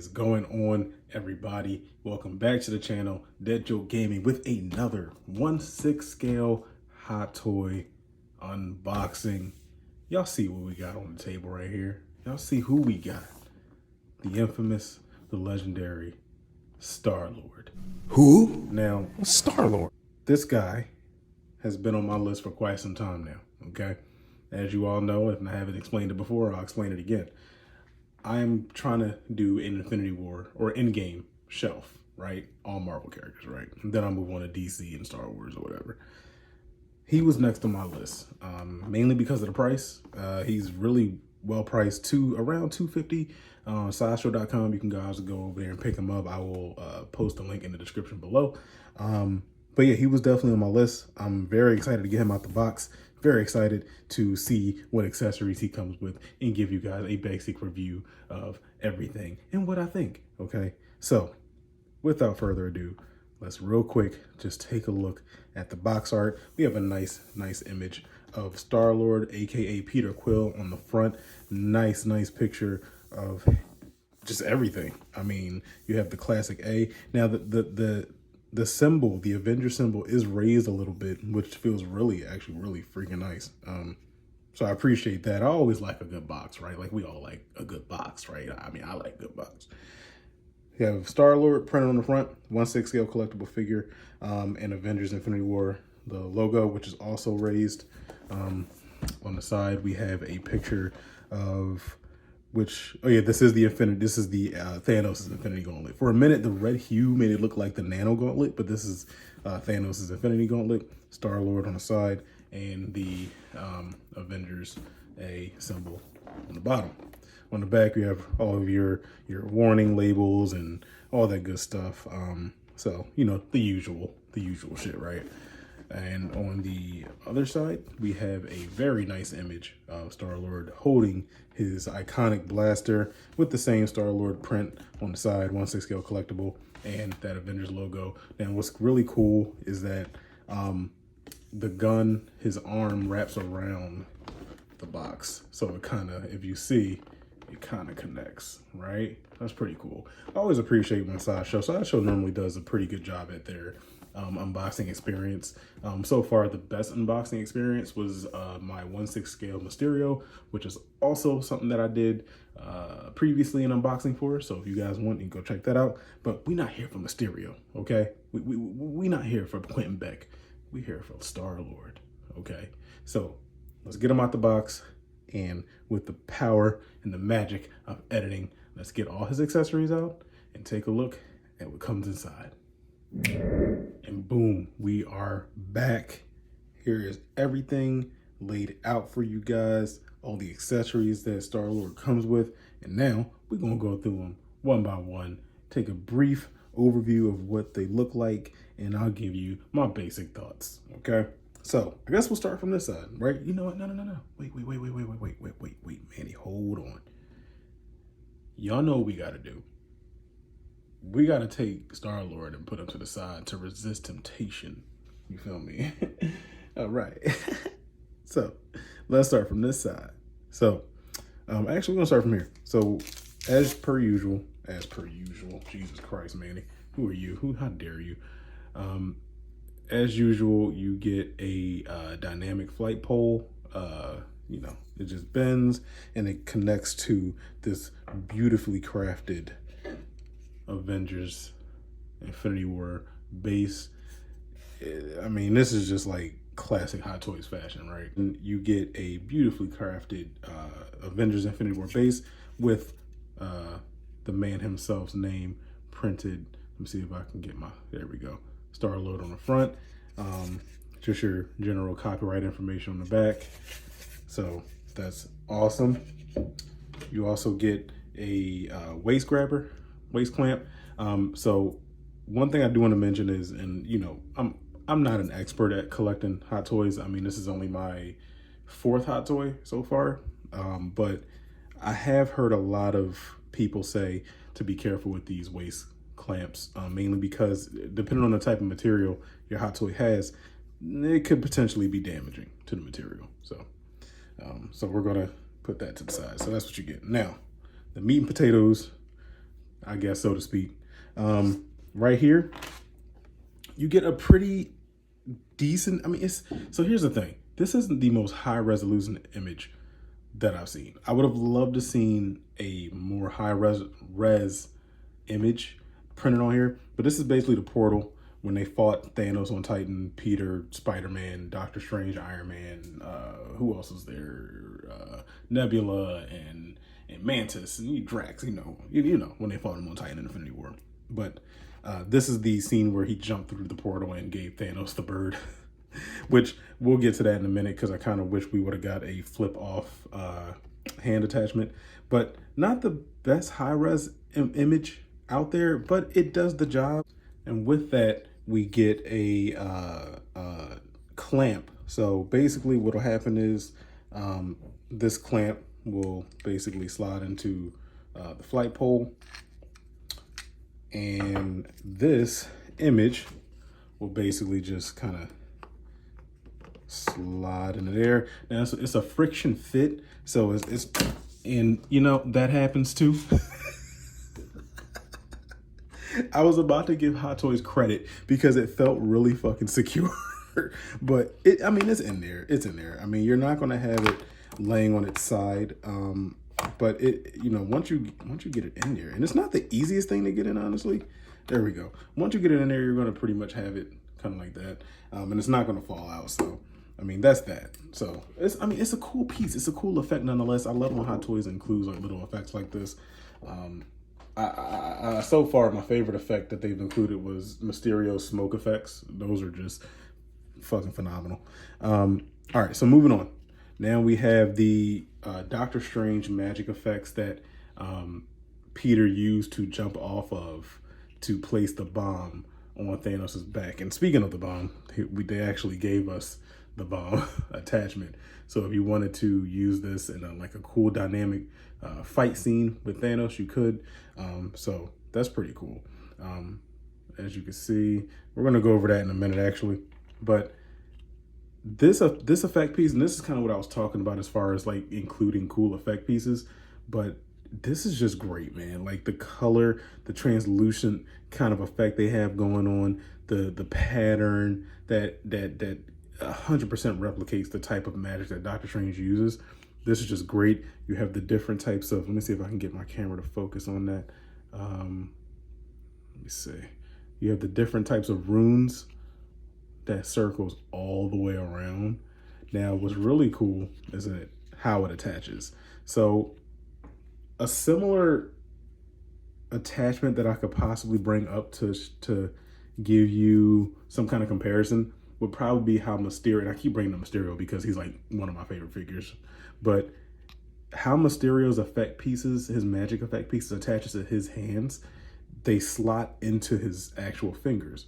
is going on, everybody? Welcome back to the channel, Dead Joke Gaming, with another 1/6 scale hot toy unboxing. Y'all see what we got on the table right here. Y'all see who we got. The infamous, the legendary Star-Lord. Who? Now, Star-Lord. this guy has been on my list for quite some time now, okay? As you all know, if I haven't explained it before, I'll explain it again. I'm trying to do an Infinity War or Endgame shelf, right? All Marvel characters, right? And then I'll move on to DC and Star Wars or whatever. He was next on my list, mainly because of the price. He's really well priced, to around $250. Sideshow.com, you can guys go over there and pick him up. I will post a link in the description below. But yeah, he was definitely on my list. I'm very excited to get him out the box. Very excited to see what accessories he comes with and give you guys a basic review of everything and what I think, okay? So, without further ado, let's real quick just take a look at the box art. We have a nice image of Star-Lord, aka Peter Quill, on the front. Nice picture of just everything. I mean, you have the classic A. Now, the symbol, the Avenger symbol, is raised a little bit, which feels actually really freaking nice. So I appreciate that. I always like a good box, right? Like, we all like a good box, right? I mean, I like good box. You have Star-Lord printed on the front, 1/6 scale collectible figure, and Avengers Infinity War, the logo, which is also raised. On the side, we have a picture of this is the Thanos' Infinity Gauntlet. For a minute, the red hue made it look like the Nano Gauntlet, but this is Thanos' Infinity Gauntlet. Star-Lord on the side, and the Avengers A symbol on the bottom. On the back, you have all of your warning labels and all that good stuff. So, you know, the usual shit, right? And on the other side, we have a very nice image of Star-Lord holding his iconic blaster with the same Star-Lord print on the side, 1/6 scale collectible, and that Avengers logo. Now, what's really cool is that the gun, his arm wraps around the box. So it kind of, if you see, it kind of connects, right? That's pretty cool. I always appreciate when Sideshow normally does a pretty good job at their unboxing experience. So far, the best unboxing experience was my 1/6 scale Mysterio, which is also something that I did previously an unboxing for. So if you guys want, you can go check that out. But we're not here for Mysterio, okay? We not here for Quentin Beck. We're here for Star-Lord, okay? So let's get him out the box, and with the power and the magic of editing, let's get all his accessories out and take a look at what comes inside. And boom, we are back. Here is everything laid out for you guys, all the accessories that Star-Lord comes with, and now we're gonna go through them one by one, take a brief overview of what they look like, and I'll give you my basic thoughts, okay? So I guess we'll start from this side, right? You know what? No. Wait, Manny, hold on. Y'all know what we gotta do. We gotta take Star-Lord and put him to the side to resist temptation. You feel me? All right. So let's start from this side. So actually, we're gonna start from here. So as per usual, Jesus Christ, Manny, who are you? How dare you? As usual, you get a dynamic flight pole. You know, it just bends and it connects to this beautifully crafted Avengers Infinity War base. I mean, this is just like classic Hot Toys fashion, right? And you get a beautifully crafted Avengers Infinity War base with the man himself's name printed. Let me see if I can get there we go. Star-Lord on the front. Just your general copyright information on the back. So that's awesome. You also get a waist clamp. So one thing I do want to mention is, and you know, I'm not an expert at collecting Hot Toys. I mean, this is only my 4th Hot Toy so far. But I have heard a lot of people say to be careful with these waist clamps, mainly because depending on the type of material your Hot Toy has, it could potentially be damaging to the material. So we're gonna put that to the side. So that's what you get. Now, the meat and potatoes I guess, so to speak. Right here, you get a pretty decent, I mean, so here's the thing. This isn't the most high resolution image that I've seen. I would have loved to seen a more high res image printed on here, but this is basically the portal when they fought Thanos on Titan, Peter, Spider-Man, Doctor Strange, Iron Man, who else was there? Nebula and Mantis and Drax, you know, when they fought him on Titan in Infinity War. But this is the scene where he jumped through the portal and gave Thanos the bird, which we'll get to that in a minute because I kind of wish we would have got a flip off hand attachment, but not the best high res image out there, but it does the job. And with that, we get a clamp. So basically what'll happen is this clamp will basically slide into the flight pole, and this image will basically just kind of slide into there. Now it's a friction fit, so it's and you know that happens too. I was about to give Hot Toys credit because it felt really fucking secure, but I mean, it's in there. It's in there. I mean, you're not gonna have it laying on its side, but it, you know, once you get it in there, and it's not the easiest thing to get in, honestly. There we go. Once you get it in there, you're gonna pretty much have it kind of like that, and it's not gonna fall out. So, I mean, that's that. So, it's a cool piece. It's a cool effect nonetheless. I love when Hot Toys includes like little effects like this. So far, my favorite effect that they've included was Mysterio's smoke effects. Those are just fucking phenomenal. All right, so moving on. Now we have the Doctor Strange magic effects that Peter used to jump off of to place the bomb on Thanos' back. And speaking of the bomb, they actually gave us the bomb attachment. So if you wanted to use this in like a cool dynamic fight scene with Thanos, you could. So that's pretty cool. As you can see, we're gonna go over that in a minute actually, but this effect piece, and this is kind of what I was talking about as far as like including cool effect pieces, but this is just great, man. Like the color, the translucent kind of effect they have going on, the pattern that 100% replicates the type of magic that Doctor Strange uses. This is just great. You have the different types of, let me see if I can get my camera to focus on that. Let me see. You have the different types of runes that circles all the way around. Now, what's really cool is how it attaches. So a similar attachment that I could possibly bring up to give you some kind of comparison would probably be how Mysterio, and I keep bringing up Mysterio because he's like one of my favorite figures, but how Mysterio's effect pieces, his magic effect pieces attaches to his hands, they slot into his actual fingers.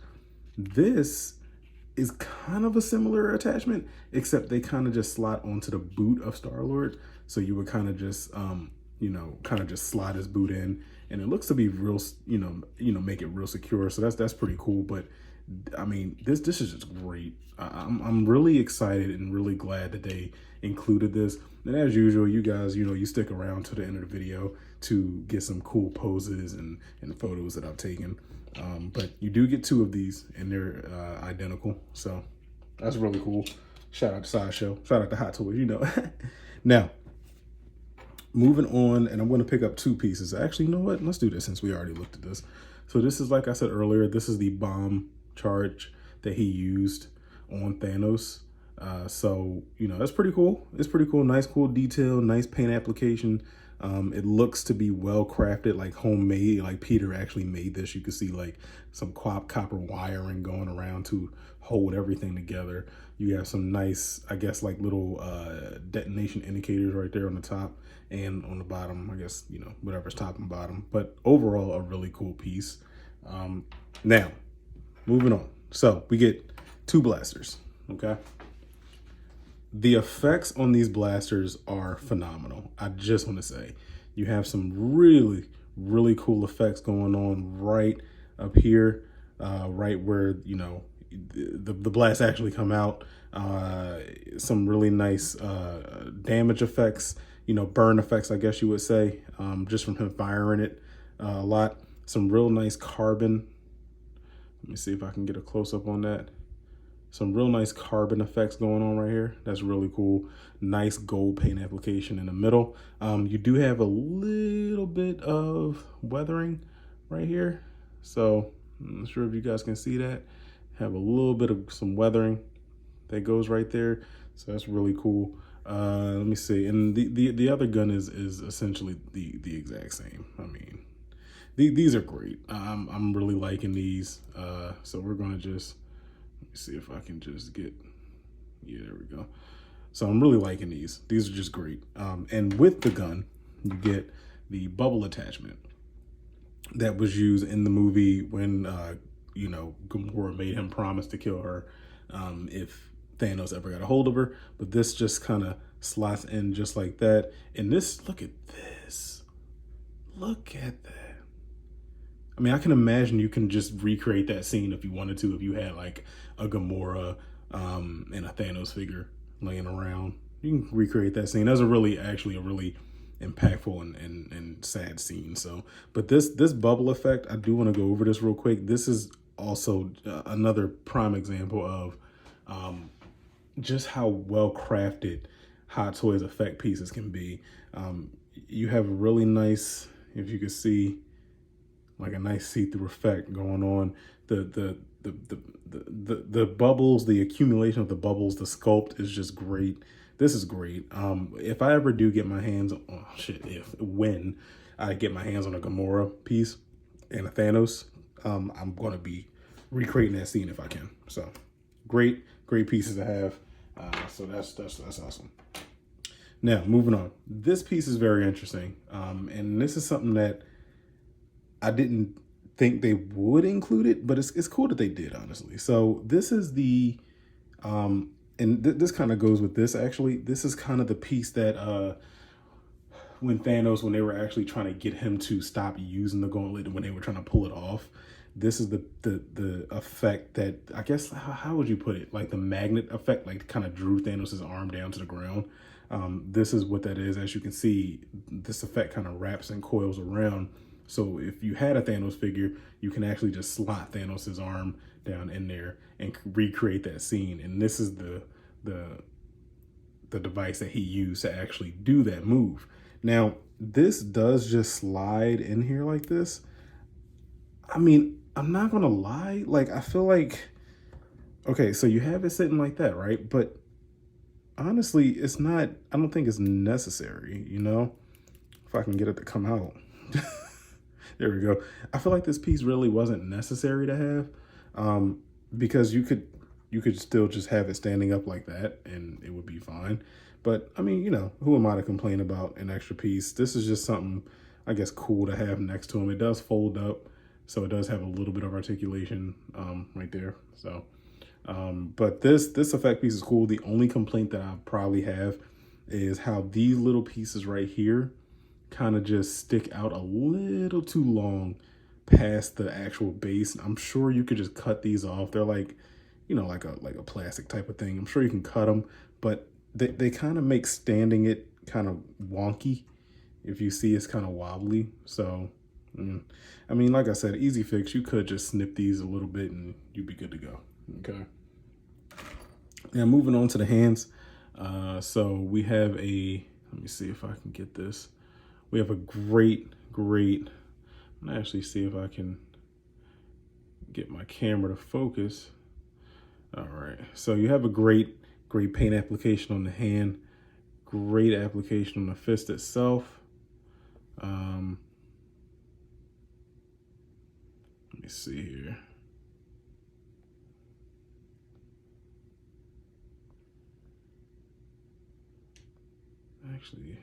This is kind of a similar attachment, except they kind of just slot onto the boot of Star-Lord. So you would kind of just, kind of just slide his boot in, and it looks to be real, make it real secure. So that's pretty cool. But I mean, this is just great. I'm really excited and really glad that they included this. And as usual, you guys, you stick around to the end of the video to get some cool poses and photos that I've taken. But you do get 2 of these, and they're identical. So that's really cool. Shout out to Sideshow. Shout out to Hot Toys, Now, moving on, and I'm going to pick up 2 pieces. Actually, you know what? Let's do this since we already looked at this. So this is, like I said earlier, this is the bomb charge that he used on Thanos. So, that's pretty cool. It's pretty cool. Nice, cool detail, nice paint application. It looks to be well crafted, like homemade, like Peter actually made this. You can see like some copper wiring going around to hold everything together. You have some nice, I guess, like little detonation indicators right there on the top and on the bottom, I guess, whatever's top and bottom. But overall, a really cool piece. Now, moving on. So we get 2 blasters, okay? The effects on these blasters are phenomenal. I just want to say, you have some really, really cool effects going on right up here, right where, the blast actually come out. Some really nice damage effects, burn effects, I guess you would say, just from him firing it a lot. some real nice carbon. Let me see if I can get a close up on that. Some real nice carbon effects going on right here. That's really cool. Nice gold paint application in the middle. You do have a little bit of weathering right here. So I'm not sure if you guys can see that. Have a little bit of some weathering that goes right there. So that's really cool. Let me see. And the other gun is essentially the exact same. I mean, these are great. I'm really liking these. So we're gonna just, let me see if I can just get, yeah, there we go. So I'm really liking these. These are just great. And with the gun, you get the bubble attachment that was used in the movie when, you know, Gamora made him promise to kill her if Thanos ever got a hold of her. But this just kind of slots in just like that. And this, look at this. Look at that. I mean, I can imagine you can just recreate that scene if you wanted to, if you had like a Gamora and a Thanos figure laying around. You can recreate that scene. That's actually a really impactful and sad scene. So, but this bubble effect, I do want to go over this real quick. This is also another prime example of just how well crafted Hot Toys effect pieces can be. You have a really nice, if you can see, like a nice see-through effect going on. The bubbles, the accumulation of the bubbles, the sculpt is just great. This is great. If I ever do get my hands on, when I get my hands on a Gamora piece and a Thanos, I'm gonna be recreating that scene if I can. So great pieces to have. So that's awesome. Now moving on. This piece is very interesting, and this is something that I didn't think they would include it, but it's cool that they did, honestly. So this is the, this kind of goes with this, actually. This is kind of the piece that when they were actually trying to get him to stop using the gauntlet and when they were trying to pull it off, this is the effect that, I guess, how would you put it? Like the magnet effect, like kind of drew Thanos' arm down to the ground. This is what that is. As you can see, this effect kind of wraps and coils around. So if you had a Thanos figure, you can actually just slot Thanos' arm down in there and recreate that scene. And this is the device that he used to actually do that move. Now, this does just slide in here like this. I mean, I'm not gonna lie, like I feel like, okay, so you have it sitting like that, right? But honestly, it's not, I don't think it's necessary, you know, if I can get it to come out. There we go. I feel like this piece really wasn't necessary to have, because you could still just have it standing up like that and it would be fine. But I mean, you know, who am I to complain about an extra piece? This is just something, I guess, cool to have next to him. It does fold up, so it does have a little bit of articulation right there. So, but this effect piece is cool. The only complaint that I probably have is how these little pieces right here kind of just stick out a little too long past the actual base. I'm sure you could just cut these off. They're like, you know, like a plastic type of thing. I'm sure you can cut them, but they kind of make standing it kind of wonky. If you see, it's kind of wobbly. So, I mean, like I said, easy fix. You could just snip these a little bit and you'd be good to go. Okay. Now moving on to the hands. So we have let me see if I can get this. We have a great, I'm gonna actually see if I can get my camera to focus. All right, so you have a great paint application on the hand, great application on the fist itself. Let me see here. Actually,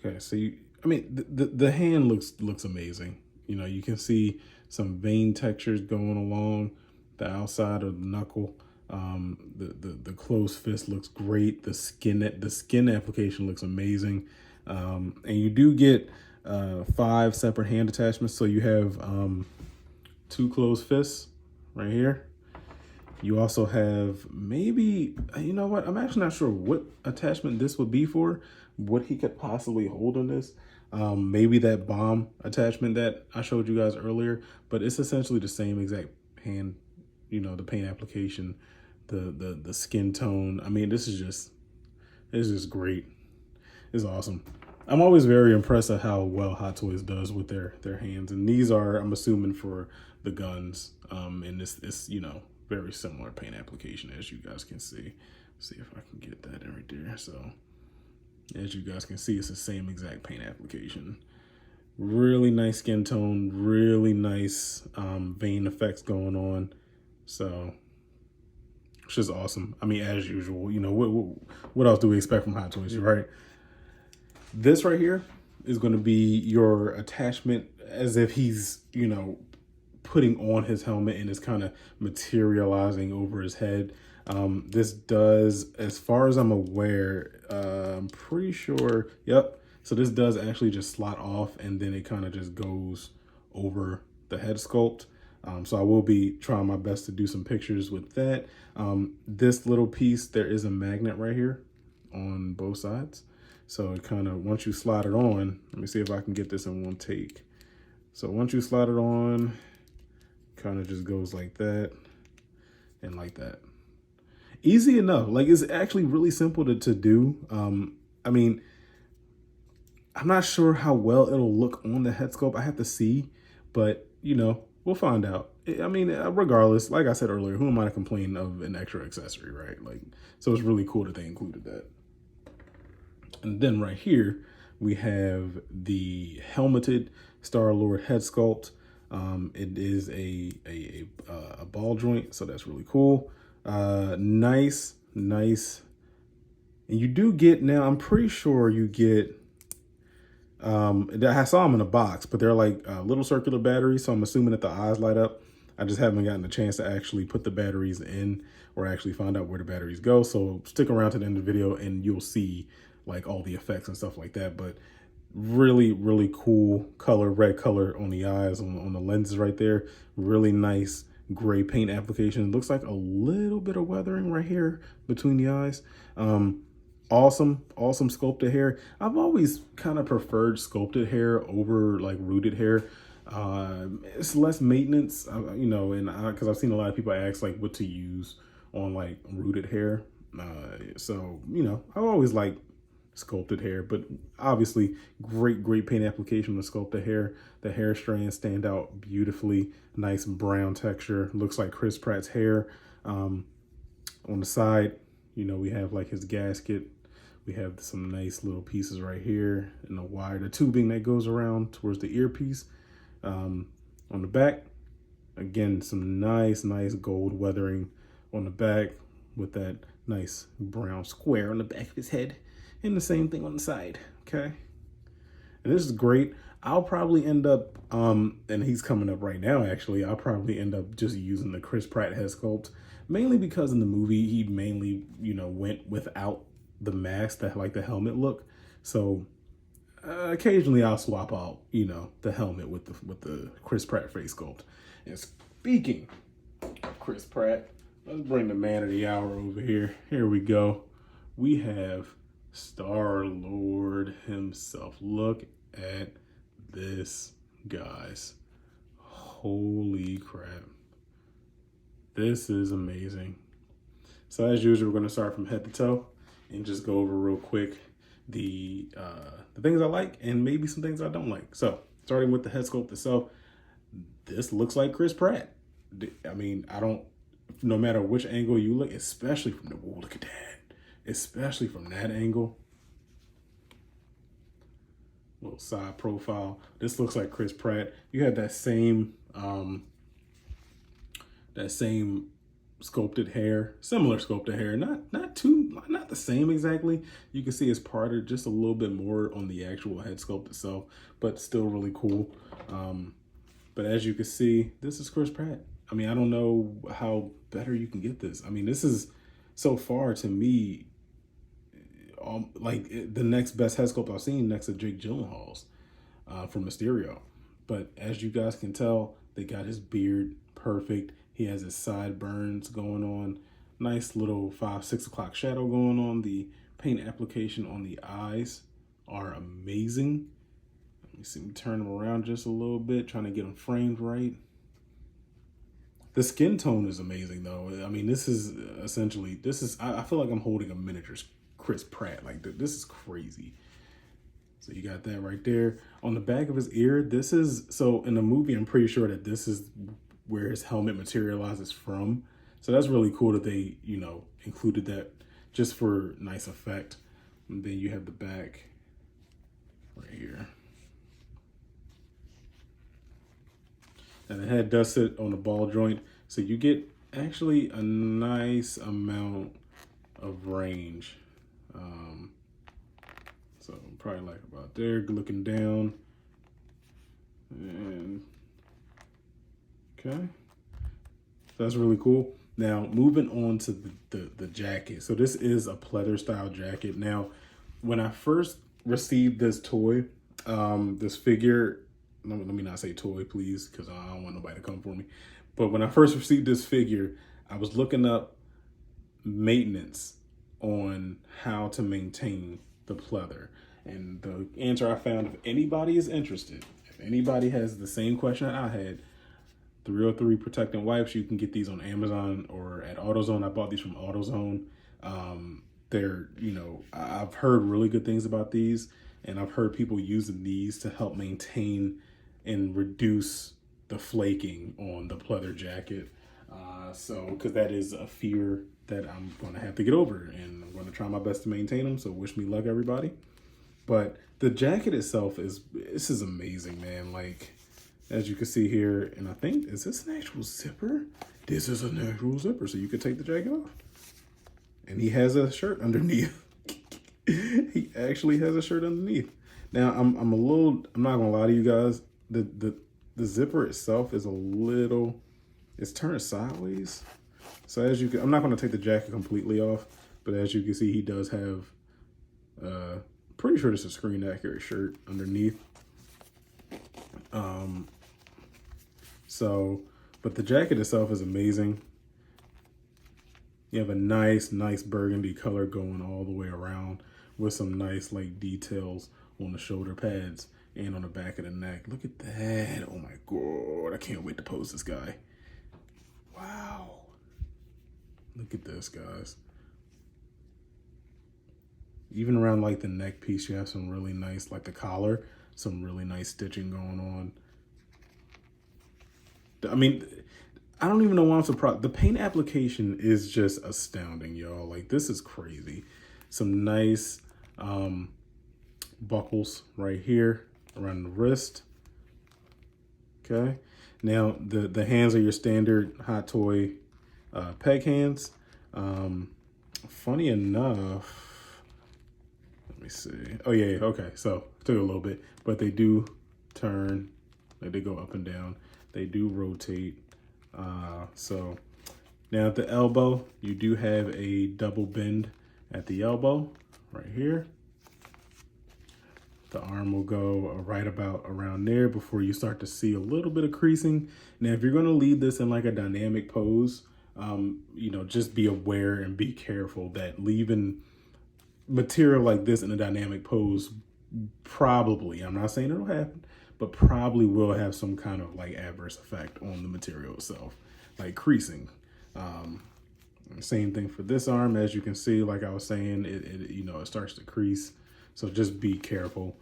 okay, so I mean, the hand looks amazing. You know, you can see some vein textures going along the outside of the knuckle. The closed fist looks great. The skin application looks amazing. And you do get 5 separate hand attachments. So you have 2 closed fists right here. You also have maybe, you know what? I'm actually not sure what attachment this would be for, what he could possibly hold on this. Maybe that bomb attachment that I showed you guys earlier, but it's essentially the same exact hand, you know, the paint application, the skin tone. I mean, it's just great. It's awesome. I'm always very impressed at how well Hot Toys does with their hands. And these are, I'm assuming, for the guns. And this you know, very similar paint application, as you guys can see. See if I can get that in right there. So as you guys can see, it's the same exact paint application. Really nice skin tone, really nice vein effects going on. So it's just awesome. I mean, as usual, you know, what else do we expect from Hot Toys, right? This right here is going to be your attachment, as if he's, you know, putting on his helmet and is kind of materializing over his head. This does, as far as I'm aware, I'm pretty sure, yep. So this does actually just slot off, and then it kind of just goes over the head sculpt. So I will be trying my best to do some pictures with that. This little piece, there is a magnet right here on both sides. So it kind of, once you slide it on, let me see if I can get this in one take. So once you slide it on, kind of just goes like that and like that. Easy enough. Like, it's actually really simple to do. I mean, I'm not sure how well it'll look on the head sculpt. I have to see, but you know, we'll find out. I mean, regardless, like I said earlier, who am I to complain of an extra accessory, right? Like, so it's really cool that they included that. And then right here, we have the helmeted Star-Lord head sculpt. It is a ball joint, so that's really cool. Nice. And you do get, now I'm pretty sure you get, I saw them in a box, but they're like little circular batteries, so I'm assuming that the eyes light up. I just haven't gotten a chance to actually put the batteries in or actually find out where the batteries go. So stick around to the end of the video and you'll see like all the effects and stuff like that. But really cool color, red color on the eyes, on the lenses right there. Really nice gray paint application. Looks like a little bit of weathering right here between the eyes. Awesome sculpted hair. I've always kind of preferred sculpted hair over like rooted hair. It's less maintenance, you know, and because I've seen a lot of people ask like what to use on like rooted hair. So, you know, I've always liked sculpted hair, but obviously great paint application to sculpt the hair. The hair strands stand out beautifully. Nice brown texture. Looks like Chris Pratt's hair. On the side, you know, we have like his gasket. We have some nice little pieces right here and the wire, the tubing that goes around towards the earpiece. On the back, again, some nice gold weathering on the back with that nice brown square on the back of his head, and the same thing on the side. Okay, and this is great. I'll probably end up, and he's coming up right now actually, I'll probably end up just using the Chris Pratt head sculpt, mainly because in the movie he mainly, you know, went without the mask, that like the helmet look. So occasionally I'll swap out, you know, the helmet with the Chris Pratt face sculpt. And speaking of Chris Pratt, let's bring the man of the hour over here. Here we go. We have Star-Lord himself. Look at this, guys. Holy crap. This is amazing. So as usual, we're going to start from head to toe and just go over real quick the things I like and maybe some things I don't like. So starting with the head sculpt itself, this looks like Chris Pratt. I mean, no matter which angle you look, especially from the, whoa, look at that. Especially from that angle. Little side profile. This looks like Chris Pratt. You have that same sculpted hair, similar sculpted hair, not the same exactly. You can see it's parted just a little bit more on the actual head sculpt itself, but still really cool. But as you can see, this is Chris Pratt. I mean, I don't know how better you can get this. I mean, this is so far to me like the next best head sculpt I've seen, next to Jake Gyllenhaal's from Mysterio. But as you guys can tell, they got his beard perfect. He has his sideburns going on. Nice little 5-6 o'clock shadow going on. The paint application on the eyes are amazing. Let me see me turn them around just a little bit, trying to get them framed right. The skin tone is amazing though. I mean, this is essentially, I feel like I'm holding a miniature Chris Pratt. Like this is crazy. So you got that right there. On the back of his ear, this is, so in the movie, I'm pretty sure that this is where his helmet materializes from. So that's really cool that they, you know, included that just for nice effect. And then you have the back right here. And the head does sit on the ball joint. So you get actually a nice amount of range. So probably like about there, looking down. And okay. That's really cool. Now moving on to the jacket. So this is a pleather style jacket. Now, when I first received this toy, this figure, let me not say toy, please, because I don't want nobody to come for me. But when I first received this figure, I was looking up maintenance on how to maintain the pleather. And the answer I found, if anybody is interested, if anybody has the same question that I had, 303 protectant wipes, you can get these on Amazon or at AutoZone. I bought these from AutoZone. They're, you know, I've heard really good things about these, and I've heard people using these to help maintain and reduce the flaking on the pleather jacket. So, because that is a fear that I'm going to have to get over, and I'm going to try my best to maintain them. So wish me luck, everybody. But the jacket itself this is amazing, man. Like, as you can see here, and I think, is this an actual zipper? This is an actual zipper, so you could take the jacket off. And he has a shirt underneath. He actually has a shirt underneath. Now, I'm not gonna lie to you guys. The zipper itself is a little, it's turned sideways. So as you can, I'm not gonna take the jacket completely off, but as you can see, he does have, pretty sure this is a screen accurate shirt underneath. But the jacket itself is amazing. You have a nice burgundy color going all the way around with some nice like details on the shoulder pads and on the back of the neck. Look at that. Oh my God. I can't wait to pose this guy. Wow. Look at this, guys. Even around like the neck piece, you have some really nice, like the collar, some really nice stitching going on. I mean, I don't even know why I'm surprised. The paint application is just astounding, y'all. Like, this is crazy. Some nice buckles right here around the wrist. Okay. Now, the hands are your standard Hot Toy peg hands. Funny enough, let me see. Oh, yeah, okay. So, it took a little bit, but they do turn. Like, they go up and down. They do rotate. So now at the elbow, you do have a double bend at the elbow right here. The arm will go right about around there before you start to see a little bit of creasing. Now, if you're going to leave this in like a dynamic pose, you know, just be aware and be careful that leaving material like this in a dynamic pose probably, I'm not saying it'll happen, but probably will have some kind of like adverse effect on the material itself, like creasing. Same thing for this arm. As you can see, like I was saying, it starts to crease. So just be careful.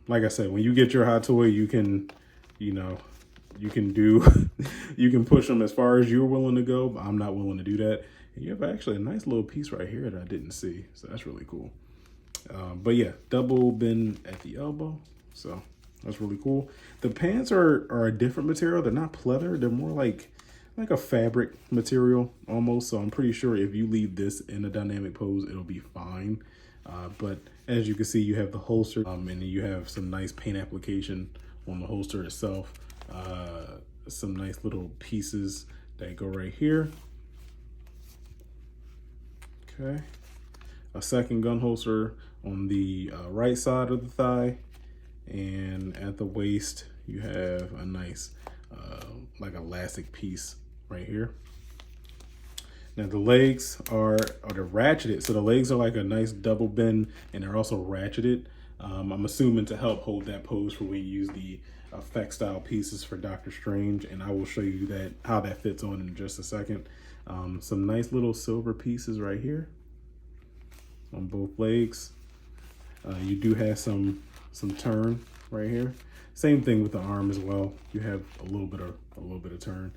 Like I said, when you get your Hot Toy, you can, you can push them as far as you're willing to go, but I'm not willing to do that. And you have actually a nice little piece right here that I didn't see. So that's really cool. But yeah, double bend at the elbow. So that's really cool. The pants are a different material. They're not pleather. They're more like a fabric material almost. So I'm pretty sure if you leave this in a dynamic pose, it'll be fine. But as you can see, you have the holster, and you have some nice paint application on the holster itself. Some nice little pieces that go right here. Okay. A second gun holster on the right side of the thigh. And at the waist, you have a nice like elastic piece right here. Now the legs they're ratcheted, so the legs are like a nice double bend, and they're also ratcheted. I'm assuming to help hold that pose for when you use the effect style pieces for Doctor Strange, and I will show you that how that fits on in just a second. Some nice little silver pieces right here on both legs. You do have some turn right here. Same thing with the arm as well. You have a little bit of turn.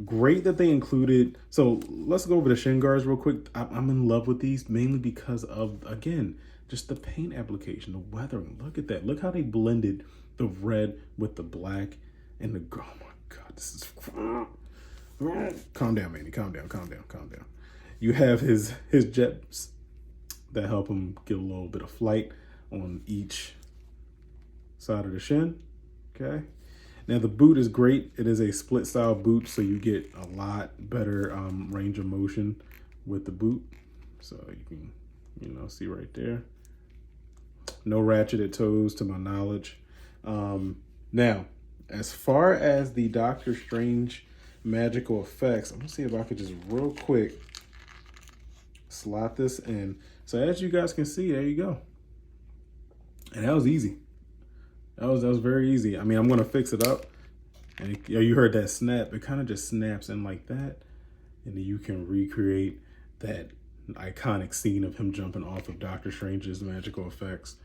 Great that they included. So let's go over the Shin Guards real quick. I'm in love with these mainly because of, again, just the paint application, the weathering. Look at that. Look how they blended the red with the black and the, oh my God, this is, calm down, Manny, calm down. You have his jets that help him get a little bit of flight on each side of the shin, okay? Now the boot is great. It is a split style boot, so you get a lot better range of motion with the boot. So you can, see right there. No ratcheted toes to my knowledge. Now, as far as the Doctor Strange magical effects, I'm gonna see if I could just real quick slot this in. So as you guys can see, there you go. And that was easy. That was very easy. I mean, I'm gonna fix it up. And you heard that snap. It kind of just snaps in like that. And then you can recreate that iconic scene of him jumping off of Doctor Strange's magical effects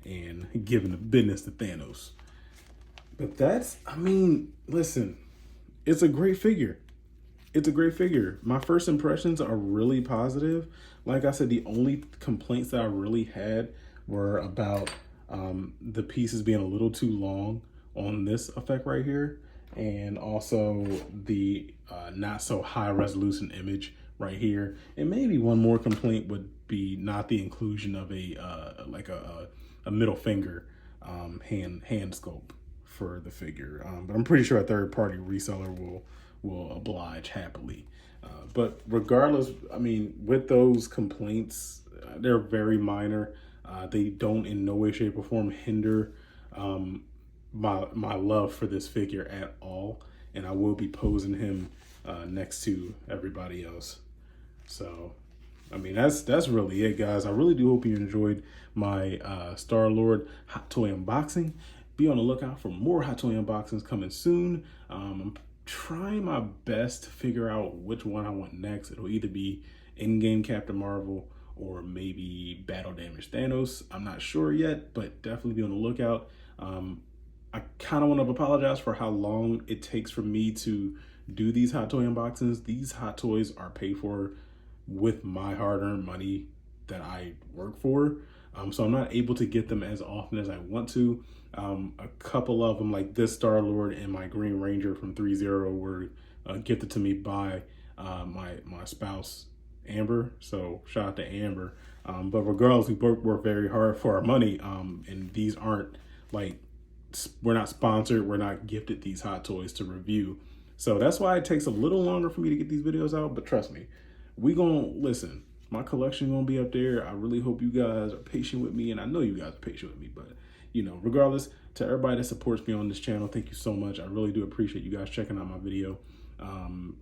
and giving the business to Thanos. But that's, I mean, listen, it's a great figure. It's a great figure. My first impressions are really positive. Like I said, the only complaints that I really had were about the pieces being a little too long on this effect right here, and also the not so high resolution image right here. And maybe one more complaint would be not the inclusion of a middle finger hand sculpt for the figure. But I'm pretty sure a third party reseller will oblige happily. But regardless, I mean, with those complaints, they're very minor. They don't in no way, shape, or form hinder my love for this figure at all. And I will be posing him next to everybody else. So, I mean, that's really it, guys. I really do hope you enjoyed my Star-Lord Hot Toy unboxing. Be on the lookout for more Hot Toy unboxings coming soon. I'm trying my best to figure out which one I want next. It'll either be in-game Captain Marvel or maybe Battle Damage Thanos. I'm not sure yet, but definitely be on the lookout. I kind of want to apologize for how long it takes for me to do these Hot Toy unboxings. These Hot Toys are paid for with my hard-earned money that I work for. So I'm not able to get them as often as I want to. A couple of them, like this Star-Lord and my Green Ranger from 3-0, were gifted to me by my spouse, Amber. So shout out to Amber. But regardless, we both work very hard for our money. And these aren't like, we're not sponsored. We're not gifted these Hot Toys to review. So that's why it takes a little longer for me to get these videos out. But trust me, we gonna listen. My collection gonna be up there. I really hope you guys are patient with me, and I know you guys are patient with me. But regardless, to everybody that supports me on this channel, thank you so much. I really do appreciate you guys checking out my video.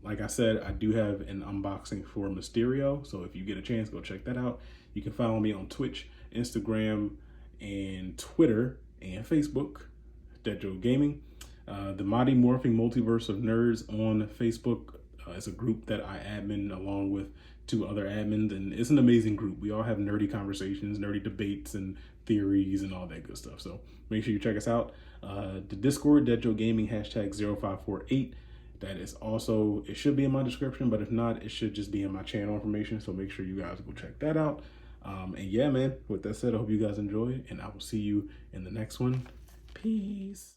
Like I said, I do have an unboxing for Mysterio, so if you get a chance, go check that out. You can follow me on Twitch, Instagram, and Twitter, and Facebook, Dead Joe Gaming. The Mighty Morphing Multiverse of Nerds on Facebook is a group that I admin along with 2 other admins, and it's an amazing group. We all have nerdy conversations, nerdy debates, and theories, and all that good stuff. So make sure you check us out. The Discord, Dead Joe Gaming, #0548. That is also, it should be in my description, but if not, it should just be in my channel information. So make sure you guys go check that out. And yeah, man, with that said, I hope you guys enjoy, and I will see you in the next one. Peace.